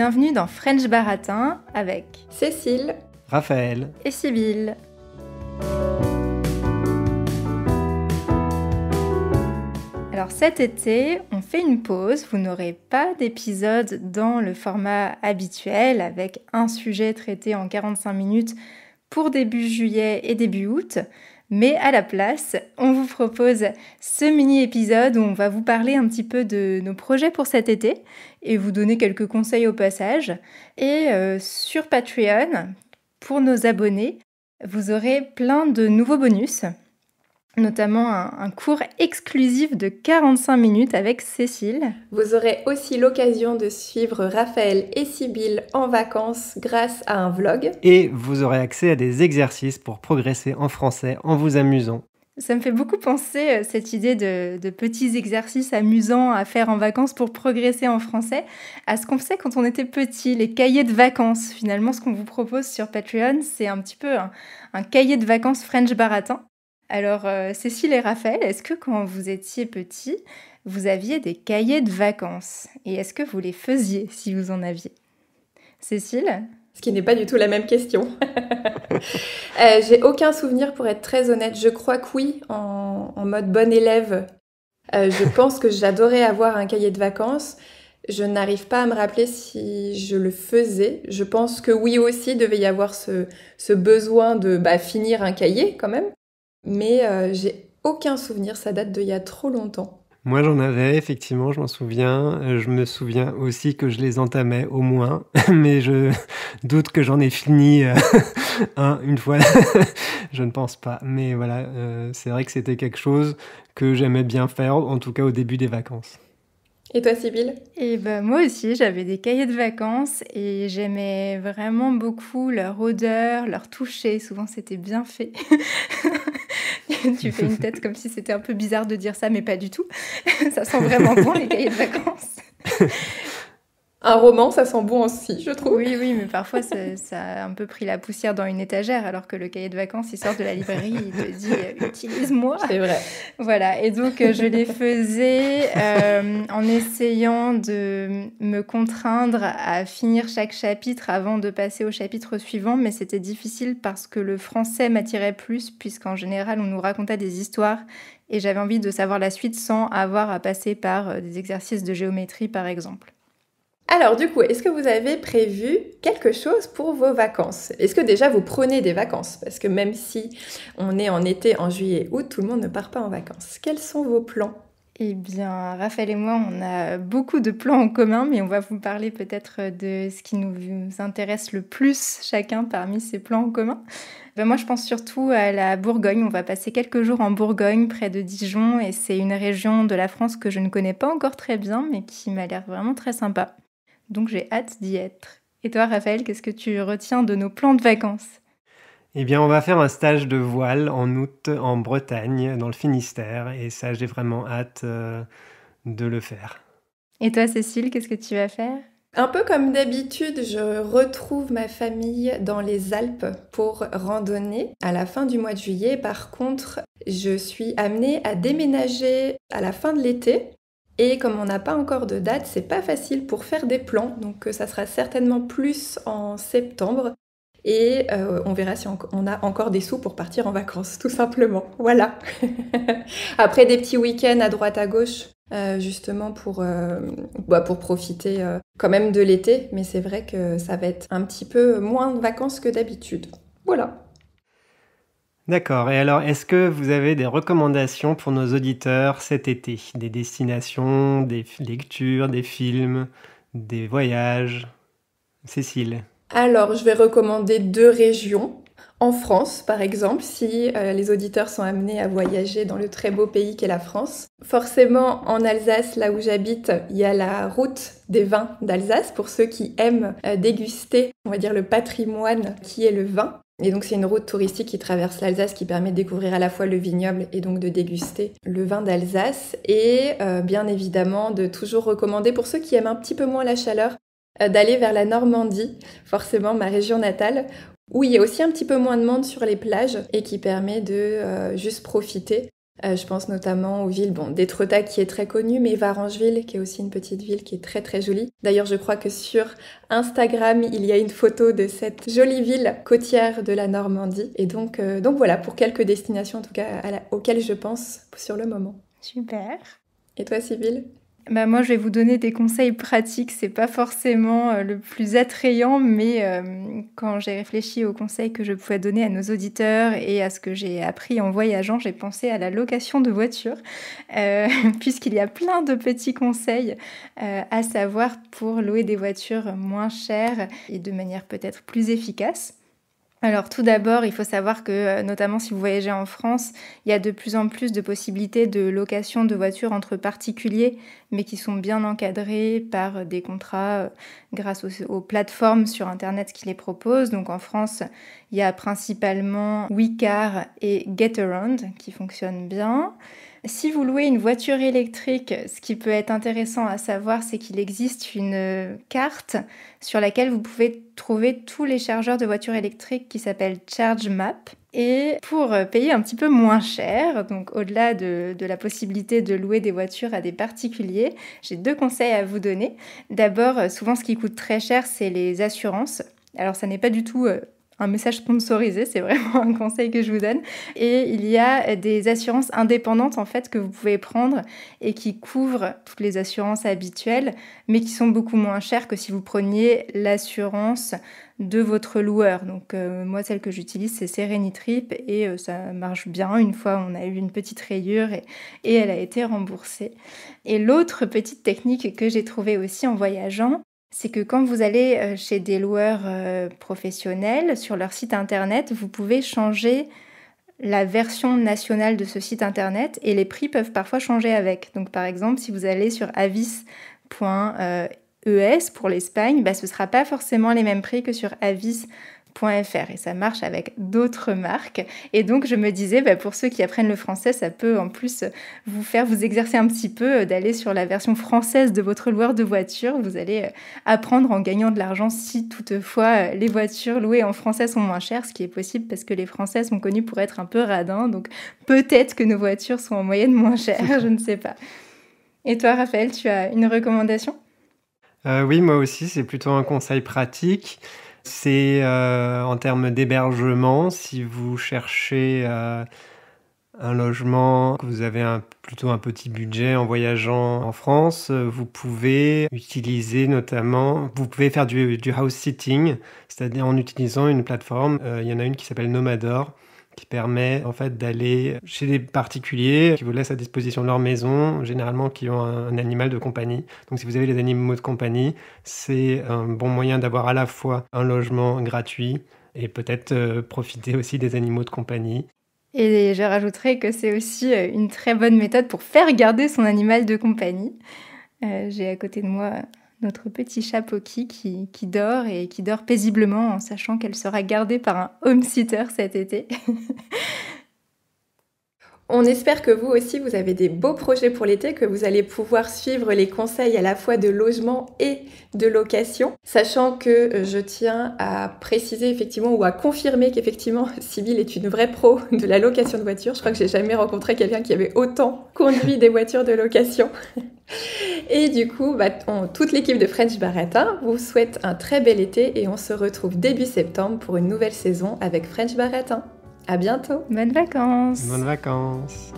Bienvenue dans French Baratin avec Cécile, Raphaël et Sybille. Alors cet été, on fait une pause, vous n'aurez pas d'épisode dans le format habituel avec un sujet traité en 45 minutes pour début juillet et début août, mais à la place, on vous propose ce mini-épisode où on va vous parler un petit peu de nos projets pour cet été et vous donner quelques conseils au passage. Et sur Patreon, pour nos abonnés, vous aurez plein de nouveaux bonus, notamment un cours exclusif de 45 minutes avec Cécile. Vous aurez aussi l'occasion de suivre Raphaël et Sybille en vacances grâce à un vlog. Et vous aurez accès à des exercices pour progresser en français en vous amusant. Ça me fait beaucoup penser, cette idée de petits exercices amusants à faire en vacances pour progresser en français, à ce qu'on faisait quand on était petit, les cahiers de vacances. Finalement, ce qu'on vous propose sur Patreon, c'est un petit peu un cahier de vacances French Baratin. Alors, Cécile et Raphaël, est-ce que quand vous étiez petits, vous aviez des cahiers de vacances? Et est-ce que vous les faisiez, si vous en aviez? Cécile? Ce qui n'est pas du tout la même question. J'ai aucun souvenir, pour être très honnête. Je crois que oui, en mode bonne élève. Je pense que j'adorais avoir un cahier de vacances. Je n'arrive pas à me rappeler si je le faisais. Je pense que oui aussi, devait y avoir ce besoin de finir un cahier quand même. Mais j'ai aucun souvenir, ça date d'il y a trop longtemps. Moi j'en avais, effectivement, je m'en souviens. Je me souviens aussi que je les entamais au moins, mais je doute que j'en ai fini une fois. Je ne pense pas. Mais voilà, c'est vrai que c'était quelque chose que j'aimais bien faire, en tout cas au début des vacances. Et toi, Sybille? Et moi aussi, j'avais des cahiers de vacances et j'aimais vraiment beaucoup leur odeur, leur toucher. Souvent, c'était bien fait. Tu fais une tête comme si c'était un peu bizarre de dire ça, mais pas du tout. Ça sent vraiment bon, les cahiers de vacances. Un roman, ça sent bon aussi, je trouve. Oui, mais parfois, ça a un peu pris la poussière dans une étagère, alors que le cahier de vacances, il sort de la librairie, il te dit « utilise-moi ». C'est vrai. Voilà, et donc je les faisais en essayant de me contraindre à finir chaque chapitre avant de passer au chapitre suivant, mais c'était difficile parce que le français m'attirait plus, puisqu'en général, on nous racontait des histoires, et j'avais envie de savoir la suite sans avoir à passer par des exercices de géométrie, par exemple. Alors du coup, est-ce que vous avez prévu quelque chose pour vos vacances? Est-ce que déjà vous prenez des vacances? Parce que même si on est en été, en juillet, août, tout le monde ne part pas en vacances. Quels sont vos plans? Eh bien, Raphaël et moi, on a beaucoup de plans en commun, mais on va vous parler peut-être de ce qui nous intéresse le plus chacun parmi ces plans en commun. Moi, je pense surtout à la Bourgogne. On va passer quelques jours en Bourgogne, près de Dijon, et c'est une région de la France que je ne connais pas encore très bien, mais qui m'a l'air vraiment très sympa. Donc j'ai hâte d'y être. Et toi, Raphaël, qu'est-ce que tu retiens de nos plans de vacances? Eh bien, on va faire un stage de voile en août en Bretagne, dans le Finistère, et ça, j'ai vraiment hâte de le faire. Et toi, Cécile, qu'est-ce que tu vas faire? Un peu comme d'habitude, je retrouve ma famille dans les Alpes pour randonner à la fin du mois de juillet. Par contre, je suis amenée à déménager à la fin de l'été. Et comme on n'a pas encore de date, c'est pas facile pour faire des plans, donc ça sera certainement plus en septembre. Et on verra si on a encore des sous pour partir en vacances, tout simplement. Voilà. Après des petits week-ends à droite à gauche, justement pour profiter quand même de l'été. Mais c'est vrai que ça va être un petit peu moins de vacances que d'habitude. Voilà. D'accord. Et alors, est-ce que vous avez des recommandations pour nos auditeurs cet été? Des destinations, des lectures, des films, des voyages? Cécile? Alors, je vais recommander 2 régions. En France, par exemple, si les auditeurs sont amenés à voyager dans le très beau pays qu'est la France. Forcément, en Alsace, là où j'habite, il y a la route des vins d'Alsace, pour ceux qui aiment déguster, on va dire, le patrimoine qui est le vin. Et donc c'est une route touristique qui traverse l'Alsace qui permet de découvrir à la fois le vignoble et donc de déguster le vin d'Alsace. Et bien évidemment de toujours recommander pour ceux qui aiment un petit peu moins la chaleur d'aller vers la Normandie, forcément ma région natale, où il y a aussi un petit peu moins de monde sur les plages et qui permet de juste profiter Je pense notamment aux villes, d'Étretat qui est très connue, mais Varangeville qui est aussi une petite ville qui est très très jolie. D'ailleurs, je crois que sur Instagram, il y a une photo de cette jolie ville côtière de la Normandie. Et donc voilà, pour quelques destinations en tout cas auxquelles je pense sur le moment. Super. Et toi, Sybille ? Moi, je vais vous donner des conseils pratiques. C'est pas forcément le plus attrayant, mais quand j'ai réfléchi aux conseils que je pouvais donner à nos auditeurs et à ce que j'ai appris en voyageant, j'ai pensé à la location de voitures, puisqu'il y a plein de petits conseils à savoir pour louer des voitures moins chères et de manière peut-être plus efficace. Alors tout d'abord, il faut savoir que notamment si vous voyagez en France, il y a de plus en plus de possibilités de location de voitures entre particuliers, mais qui sont bien encadrées par des contrats grâce aux plateformes sur Internet qui les proposent. Donc en France, il y a principalement WeCar et Getaround qui fonctionnent bien. Si vous louez une voiture électrique, ce qui peut être intéressant à savoir, c'est qu'il existe une carte sur laquelle vous pouvez trouver tous les chargeurs de voitures électriques qui s'appelle ChargeMap. Et pour payer un petit peu moins cher, donc au-delà de la possibilité de louer des voitures à des particuliers, j'ai 2 conseils à vous donner. D'abord, souvent ce qui coûte très cher, c'est les assurances. Alors ça n'est pas du tout un message sponsorisé, c'est vraiment un conseil que je vous donne. Et il y a des assurances indépendantes en fait que vous pouvez prendre et qui couvrent toutes les assurances habituelles, mais qui sont beaucoup moins chères que si vous preniez l'assurance de votre loueur. Donc moi, celle que j'utilise, c'est Serenitrip et ça marche bien. Une fois, on a eu une petite rayure et elle a été remboursée. Et l'autre petite technique que j'ai trouvée aussi en voyageant, c'est que quand vous allez chez des loueurs professionnels, sur leur site internet, vous pouvez changer la version nationale de ce site internet et les prix peuvent parfois changer avec. Donc par exemple, si vous allez sur avis.es pour l'Espagne, ce ne sera pas forcément les mêmes prix que sur avis.fr et ça marche avec d'autres marques. Et donc je me disais, pour ceux qui apprennent le français, ça peut en plus vous exercer un petit peu d'aller sur la version française de votre loueur de voiture. Vous allez apprendre en gagnant de l'argent si toutefois les voitures louées en français sont moins chères, ce qui est possible parce que les Français sont connus pour être un peu radins. Donc peut-être que nos voitures sont en moyenne moins chères, je ne sais pas. Et toi, Raphaël, tu as une recommandation ? Oui, moi aussi, c'est plutôt un conseil pratique. C'est en termes d'hébergement, si vous cherchez un logement, que vous avez plutôt un petit budget en voyageant en France, vous pouvez utiliser vous pouvez faire du house sitting, c'est-à-dire en utilisant une plateforme. Il y en a une qui s'appelle Nomador, qui permet en fait d'aller chez des particuliers qui vous laissent à disposition leur maison, généralement qui ont un animal de compagnie. Donc si vous avez les animaux de compagnie, c'est un bon moyen d'avoir à la fois un logement gratuit et peut-être profiter aussi des animaux de compagnie. Et je rajouterais que c'est aussi une très bonne méthode pour faire garder son animal de compagnie. J'ai à côté de moi notre petit chat Pocky qui dort et qui dort paisiblement en sachant qu'elle sera gardée par un home-sitter cet été. On espère que vous aussi, vous avez des beaux projets pour l'été, que vous allez pouvoir suivre les conseils à la fois de logement et de location, sachant que je tiens à préciser effectivement ou à confirmer qu'effectivement Sybille est une vraie pro de la location de voitures. Je crois que j'ai jamais rencontré quelqu'un qui avait autant conduit des voitures de location. Et du coup, toute l'équipe de French Barretin vous souhaite un très bel été et on se retrouve début septembre pour une nouvelle saison avec French Barretin. À bientôt. Bonnes vacances. Bonnes vacances.